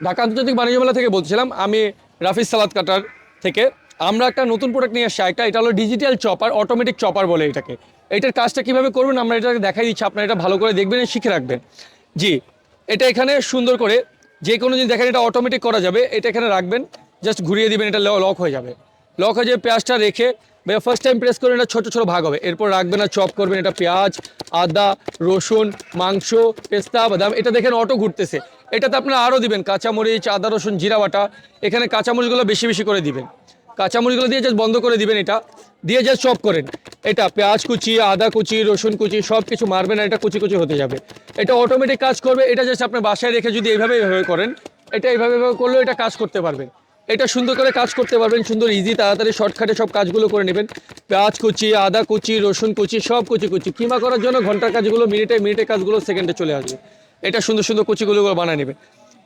ঢাকা আন্তর্জাতিক বাণিজ্য মেলা থেকে বলছিলাম আমি, রাফিজ সালাদ কাটার থেকে। আমরা একটা নতুন প্রোডাক্ট নিয়ে আসছি, এটা হলো ডিজিটাল চপার, অটোমেটিক চপার বলে এটাকে। এটার কাজটা কিভাবে করবেন আমরা এটাকে দেখাই দিচ্ছি, আপনারা এটা ভালো করে দেখবেন, শিখে রাখবেন। জি, এটা এখানে সুন্দর করে যে কোনো জিনিস দেখেন, এটা অটোমেটিক করা যাবে। এটা এখানে রাখবেন, জাস্ট ঘুরিয়ে দিবেন, এটা লক হয়ে যাবে। লক হয়ে যাবে, পেঁয়াজটা রেখে ফার্স্ট টাইম প্রেস করবেন, এটা ছোটো ছোটো ভাগ হবে। এরপর রাখবেন আর চপ করবেন, এটা পেঁয়াজ, আদা, রসুন, মাংস, পেস্তা, বাদাম, এটা দেখেন অটো ঘুরতেছে। এটাতে আপনারা আরও দিবেন কাঁচামরিচ, আদা, রসুন, জিরা বাটা। এখানে কাঁচামরিচগুলো বেশি বেশি করে দিবেন, কাঁচামরিচগুলো দিয়ে জাস্ট বন্ধ করে দিবেন, এটা দিয়ে জাস্ট চপ করেন। এটা পেঁয়াজ কুচি, আদা কুচি, রসুন কুচি সব কিছু মারবেন, আর এটা কুচি কুচি হতে যাবে। এটা অটোমেটিক কাজ করবে। এটা জাস্ট আপনার বাসায় রেখে যদি এইভাবে করেন, এটা এইভাবে করলেও এটা কাজ করতে পারবেন। এটা সুন্দর করে কাজ করতে পারবেন, সুন্দর ইজি তাড়াতাড়ি শর্টকাটে সব কাজগুলো করে নেবেন। পেঁয়াজ কুচি, আদা কুচি, রসুন কুচি সব কুচি কুচি কিমা করার জন্য ঘন্টার কাজগুলো মিনিটে মিনিটে কাজগুলো সেকেন্ডে চলে আসবে। এটা সুন্দর সুন্দর কুচিগুলো বানিয়ে নেবেন।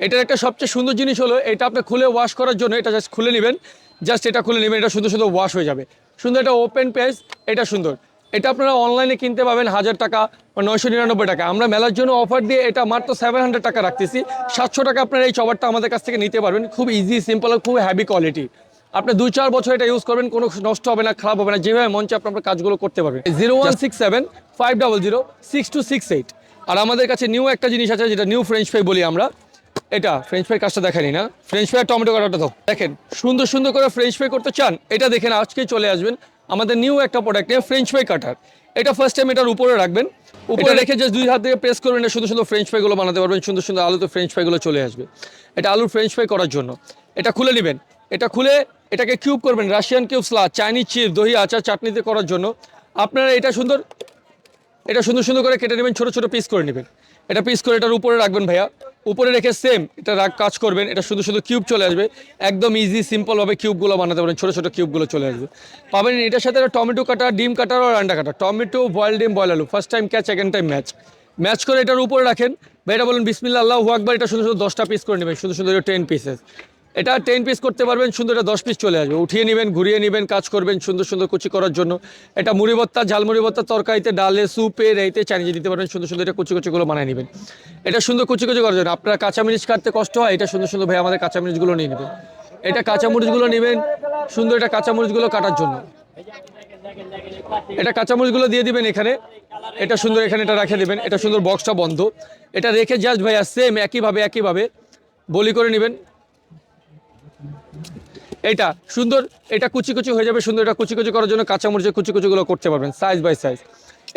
এটার একটা সবচেয়ে সুন্দর জিনিস হলো, এটা আপনি খুলে ওয়াশ করার জন্য এটা জাস্ট খুলে নেবেন, জাস্ট এটা খুলে নেবেন, এটা সুন্দর সুন্দর ওয়াশ হয়ে যাবে। সুন্দর এটা ওপেন পেজ, এটা সুন্দর। এটা আপনারা অনলাইনে কিনতে পাবেন 1000 টাকা বা 999 টাকা। আমরা মেলার জন্য অফার দিয়ে এটা মাত্র 700 টাকা রাখতেছি। 700 টাকা আপনারা এই চপারটা আমাদের কাছ থেকে নিতে পারবেন। খুব ইজি, সিম্পল আর খুব হ্যাভি কোয়ালিটি। আপনি 2-4 বছর এটা ইউজ করবেন, কোনো নষ্ট হবে না, খারাপ হবে না, যেভাবে মঞ্চে আপনার কাজগুলো করতে পারবেন। 0167-500-6268। আর আমাদের কাছে নিউ একটা জিনিস আছে, যেটা নিউ ফ্রেঞ্চ ফ্রাই বলি আমরা। এটা ফ্রেঞ্চ ফ্রাই কাজটা দেখানি না, ফ্রেঞ্চ ফ্রাই টমেটো কাটাটা তো দেখেন। সুন্দর সুন্দর করে ফ্রেঞ্চ ফ্রাই করতে চান, এটা দেখেন আজকেই চলে আসবেন আমাদের নিউ একটা প্রোডাক্ট নিয়ে, ফ্রেঞ্চ ফ্রাই কাটার। এটা ফার্স্ট টাইম এটার উপরে রাখবেন, উপরে রেখে জাস্ট 2 হাত দিয়ে প্রেস করবেন, এটা সুন্দর সুন্দর ফ্রেঞ্চ ফ্রাইগুলো বানাতে পারবেন। সুন্দর সুন্দর আলুতে ফ্রেঞ্চ ফ্রাইগুলো চলে আসবে। এটা আলুর ফ্রেঞ্চ ফ্রাই করার জন্য এটা খুলে নেবেন। এটা খুলে এটাকে কিউব করবেন, Russian cube, salad, Chinese chips, দহি, আচার, চাটনিতে করার জন্য আপনারা এটা সুন্দর সুন্দর করে কেটে নেবেন, ছোট ছোট পিস করে নেবেন। এটা পিস করে এটার উপরে রাখবেন ভাইয়া, উপরে রেখে সেম এটা কাজ করবেন। এটা শুধু শুধু কিউব চলে আসবে, একদম ইজি সিম্পলভাবে কিউবগুলো বানাতে পারেন, ছোটো ছোটো কিউবগুলো চলে আসবে। পাবেন এটার সাথে টমেটো কাটা, ডিম কাটার আর আন্ডা কাটা। টমেটো, বয়েল ডিম, বয়েল আলু, first time catch, second time match করে এটার উপরে রাখেন। ভাই এটা বলুন বিসমিল্লাহ আল্লাহু আকবার। এটা শুধু শুধু 10টা পিস করে নেবেন, শুধু শুধু 10 পিসেস। এটা 10 পিস করতে পারবেন, সুন্দর। এটা 10 পিস চলে আসবে, উঠিয়ে নেবেন, ঘুরিয়ে নেবেন, কাজ করবেন সুন্দর সুন্দর কুচি করার জন্য। এটা মুড়ি ভর্তা, ঝালমুড়ি ভর্তা, তরকারিতে, ডালে, স্যুপে, রেইতে, চাইনিজে দিতে পারবেন। সুন্দর সুন্দর এটা কুচি কুচিগুলো বানিয়ে নেবেন। এটা সুন্দর কুচি কুচি করার জন্য আপনারা কাঁচামরিচ কাটতে কষ্ট হয়, এটা সুন্দর সুন্দর ভাই আমাদের কাঁচামরিচগুলো নিয়ে নেবেন। এটা কাঁচামরিচগুলো নেবেন সুন্দর, এটা কাঁচামরিচগুলো কাটার জন্য এটা কাঁচামরিচগুলো দিয়ে দিবেন এখানে। এটা সুন্দর এখানে এটা রেখে দেবেন। এটা সুন্দর বক্সটা বন্ধ, এটা রেখে জাস্ট ভাইয়া সেম একইভাবে বলি করে নেবেন। এটা সুন্দর, এটা কুচি কুচি হয়ে যাবে সুন্দর। এটা কুচি কুচি করার জন্য কাঁচামরিচের কুচি কুচিগুলো করতে পারবেন সাইজ বাই সাইজ।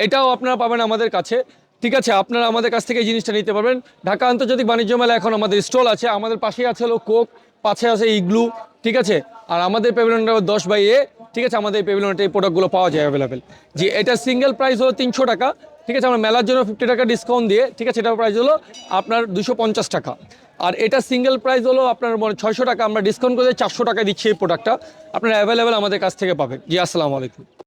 এটাও আপনারা পাবেন আমাদের কাছে, ঠিক আছে? আপনারা আমাদের কাছ থেকে এই জিনিসটা নিতে পারবেন। ঢাকা আন্তর্জাতিক বাণিজ্য মেলা এখন আমাদের স্টল আছে, আমাদের পাশেই আছে হলো কোক, পাশে আছে ইগলু, ঠিক আছে? আর আমাদের পেভিলিয়নটা 10/A, ঠিক আছে? আমাদের এই পেভিলিয়নটা এই প্রোডাক্টগুলো পাওয়া যায় অ্যাভেলেবেল। জি, এটা সিঙ্গেল প্রাইস হলো 300 টাকা, ঠিক আছে? আমরা মেলার জন্য 50 টাকা ডিসকাউন্ট দিয়ে, ঠিক আছে, এটার প্রাইস হলো আপনার 250 টাকা। আর এটা সিঙ্গেল প্রাইস হলো আপনার 600 টাকা, আমরা ডিসকাউন্ট করে 400 টাকায় দিচ্ছি এই প্রোডাক্টটা। আপনারা অ্যাভেলেবেল আমাদের কাছ থেকে পাবেন। জি, আসসালামু আলাইকুম।